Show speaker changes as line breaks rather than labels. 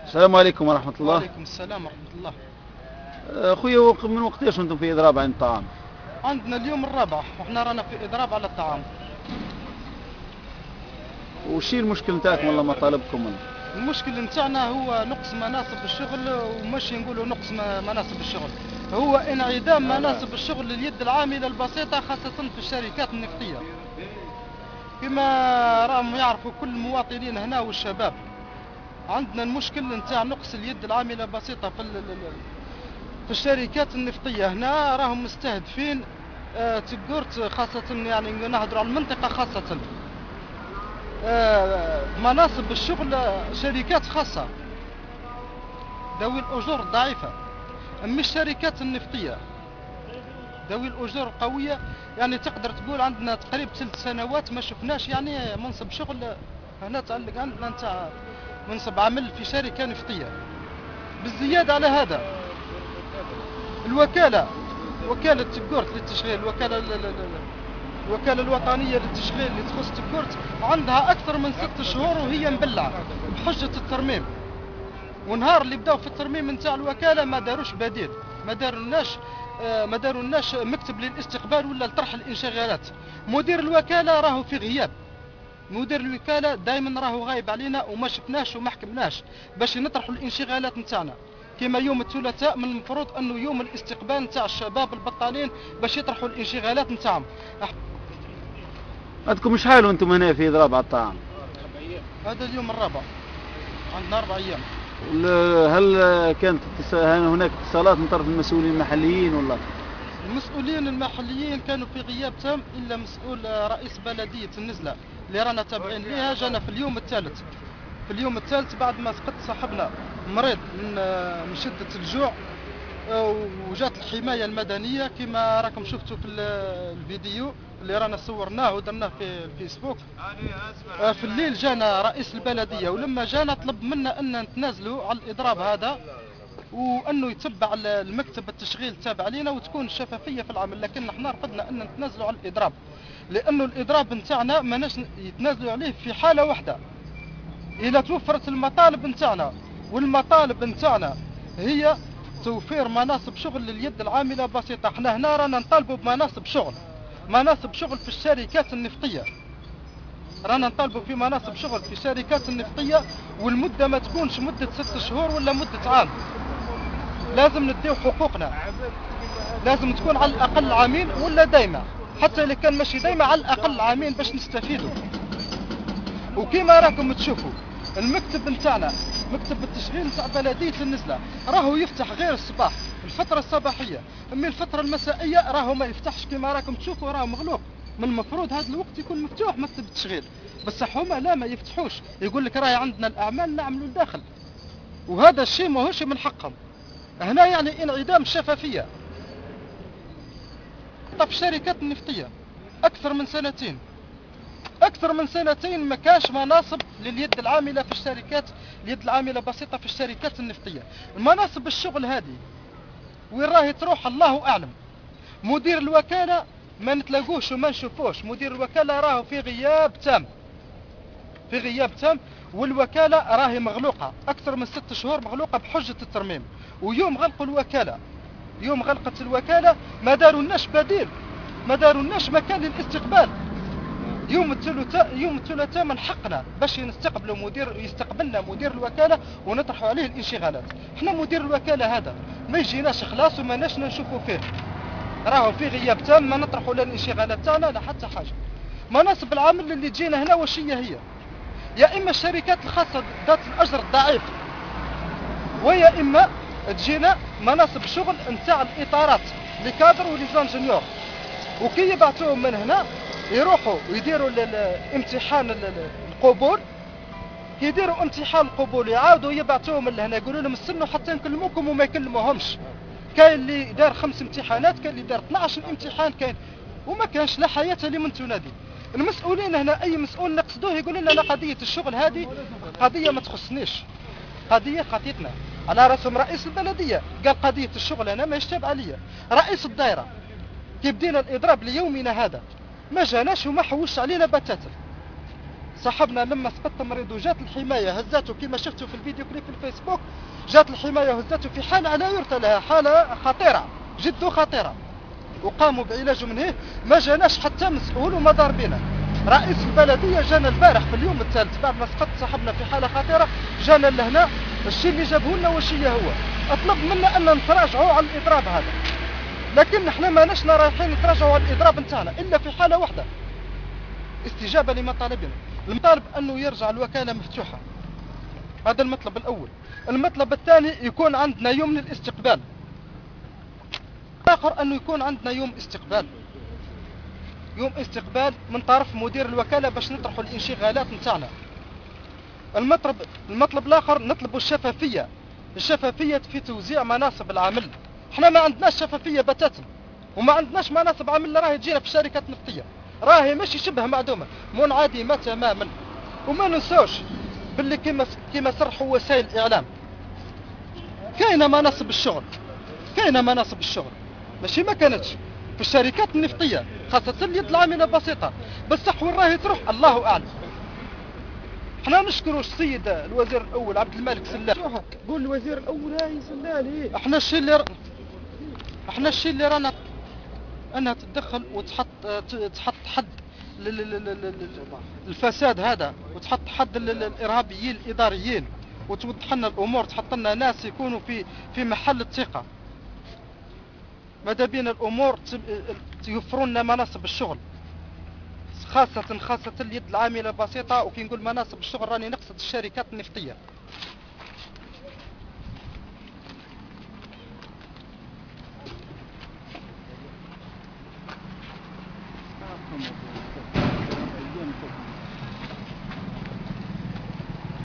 السلام عليكم ورحمة الله.
وعليكم السلام ورحمة الله.
أخويا من وقتاش أنتم في إضراب عن الطعام؟
عندنا اليوم الرابع وإحنا رانا في إضراب على الطعام.
وشي المشكل نتاعكم ولا مطالبكم ولا؟
المشكل نتاعنا هو نقص مناصب الشغل، ومش نقولوا نقص مناصب الشغل، هو انعدام مناصب الشغل لليد العاملة البسيطة خاصة في الشركات النفطية. كما راهم يعرفوا كل المواطنين هنا والشباب، عندنا المشكل نتاع نقص اليد العاملة البسيطة في الشركات النفطية. هنا راهم مستهدفين تجورت خاصة، يعني نهضروا على المنطقة خاصة مناصب الشغل شركات خاصة ذوي الأجور الضعيفة، أما الشركات النفطية ذوي الأجور القوية. يعني تقدر تقول عندنا تقريبا 3 سنوات ما شفناش يعني منصب شغل هنا تعلق عندنا نتاع منصب عمل في شركة نفطية. بالزيادة على هذا الوكالة، وكالة تجورت للتشغيل، الوكالة الوطنية للتشغيل اللي تخص تجورت عندها أكثر من 6 شهور وهي مبلعة بحجة الترميم. ونهار اللي بداو في الترميم نتاع الوكالة ما داروش بديل، ما دارولناش مكتب للاستقبال ولا لطرح الانشغالات. مدير الوكالة راهو في غياب، مدير الوكالة دائما راهو غايب علينا وما شفناش وما حكمناش باش نطرحوا الانشغالات نتاعنا. كما يوم الثلاثاء من المفروض انه يوم الاستقبال نتاع الشباب البطالين باش يطرحوا الانشغالات نتاعهم.
عندكم شحال وانتم هنا في إضراب على الطعام؟
هذا اليوم الرابع، عندنا 4 أيام.
هل كانت هناك اتصالات من طرف المسؤولين المحليين ولا؟
المسؤولين المحليين كانوا في غياب تام، الا مسؤول رئيس بلدية النزلة اللي رانا تابعين ليها جانا في اليوم الثالث. في اليوم الثالث بعد ما سقط صاحبنا مريض من شدة الجوع، وجات الحماية المدنية كما راكم شفتوا في الفيديو اللي رانا صورناه ودرناه في الفيسبوك. في الليل جانا رئيس البلدية، ولما جانا طلب منا ان نتنازلوا على الإضراب هذا وانه يتبع المكتب التشغيل تابع علينا وتكون شفافية في العمل. لكن نحن رفضنا ان نتنازلوا على الإضراب، لانه الإضراب نتاعنا ما يتنازلوا عليه في حالة واحدة، إذا توفرت المطالب نتاعنا. والمطالب نتاعنا هي توفير مناصب شغل لليد العاملة بسيطة. احنا هنا رانا نطالبوا بمناصب شغل، مناصب شغل في الشركات النفطية، رانا نطالبوا في مناصب شغل في الشركات النفطية، والمدة ما تكونش مدة 6 شهور ولا مدة عام. لازم نديو حقوقنا، لازم تكون على الأقل عامين ولا دايما، حتى إذا كان ماشي دايما على الأقل عامين باش نستفيدوا. وكما راكم تشوفوا المكتب نتاعنا، مكتب التشغيل نتاع بلدية النزلة راهو يفتح غير الصباح الفترة الصباحية، اما الفترة المسائية راهو ما يفتحش. كما راكم تشوفوا راهو مغلوق. من المفروض هذا الوقت يكون مفتوح مكتب التشغيل، بس هما لا ما يفتحوش، يقول لك راهي عندنا الأعمال نعملوا الداخل، وهذا الشيء ماهوش من حقهم. هنا يعني انعدام الشفافية. في الشركات النفطية أكثر من سنتين ما كاش مناصب لليد العاملة في الشركات، اليد العاملة بسيطة في الشركات النفطية. المناصب الشغل هذه وين راهي تروح الله أعلم. مدير الوكالة ما نتلاقوش وما نشوفوش، مدير الوكالة راهو في غياب تام، والوكالة راهي مغلوقة أكثر من 6 شهور مغلوقة بحجة الترميم. ويوم غلقوا الوكالة، يوم غلقت الوكالة ما دارولناش بديل، ما دارولناش مكان للاستقبال. يوم الثلاثاء من حقنا باش يستقبلنا مدير الوكالة ونطرحوا عليه الانشغالات. احنا مدير الوكالة هذا ما يجيناش خلاص وما نشوفوا فيه، راهو في غياب تام، ما نطرحوا لا الانشغالات تاعنا لا حتى حاجة. مناصب العمل اللي تجينا هنا وش هي؟ يا اما الشركات الخاصة ذات الاجر الضعيف، ويا اما تجينا مناصب شغل نتاع الاطارات لي كادر ولي زانجينيور. وكي يبعثوهم من هنا يروحوا ويديروا الامتحان القبول، كي يديروا امتحان القبول يعاودوا يبعثوهم لهنا يقولوا لهم استنوا حتى نكلموكم وما يكلموهمش. كاين اللي دار 5 امتحانات، كاين اللي دار 12 امتحان، كاين وما كانش لا حياة لمن تنادي. المسؤولين هنا اي مسؤول نقصدوه يقول لنا لا قضية الشغل هذه قضية ما تخصنيش، قضيتنا على رسم رئيس البلدية. قال قضية الشغل انا ما يشتاب عليا. رئيس الدائرة كي بدينا الاضراب ليومنا هذا ما جاناش وما حوش علينا بتاتا. صاحبنا لما سقط مريض وجات الحمايه هزاته كما شفتوا في الفيديو كليب في الفيسبوك، جات الحمايه وهزاته في حاله لا يرثى لها، حاله خطيره جد خطيره، وقاموا بعلاجه من هيه. ما جاناش حتى مسؤول وما دار بينا. رئيس البلديه جانا البارح في اليوم الثالث بعد ما سقط صاحبنا في حاله خطيره، جانا لهنا. الشيء اللي جابه لنا واش هو اطلب منا ان نتراجعوا على الاضراب هذا، لكن احنا ما نشنا رايحين نتراجعوا على الاضراب نتاعنا الا في حاله واحده، استجابه لمطالبنا. المطالب انه يرجع الوكاله مفتوحه، هذا المطلب الاول. المطلب الثاني يكون عندنا يوم للاستقبال، اخر انه يكون عندنا يوم استقبال، يوم استقبال من طرف مدير الوكاله باش نطرحوا الانشغالات نتاعنا. المطلب الاخر نطلب الشفافيه في توزيع مناصب العمل. احنا ما عندناش شفافيه بتاتا، وما عندناش مناصب عمل راهي تجينا في الشركات النفطيه، راهي ماشي شبه معدومه، منعدمه تماما. وما ننسوش باللي كما صرحوا وسائل الاعلام كاينه مناصب الشغل، ماشي ما كانتش في الشركات النفطيه خاصه اليد العامله بسيطه، بصح وين راهي تروح الله اعلم. احنا نشكروا السيد الوزير الاول عبد الملك سلال،
قول الوزير الاول هاي سلال.
احنا الشيء اللي رانا انها تتدخل تحط حد الفساد هذا، وتحط حد الارهابيين الاداريين، وتوضح لنا الامور، تحط لنا ناس يكونوا في محل الثقه. ماذا بينا الامور يوفروا لنا مناصب الشغل، خاصة اليد العاملة بسيطة. وكي نقول مناصب الشغل راني نقصد الشركات النفطية.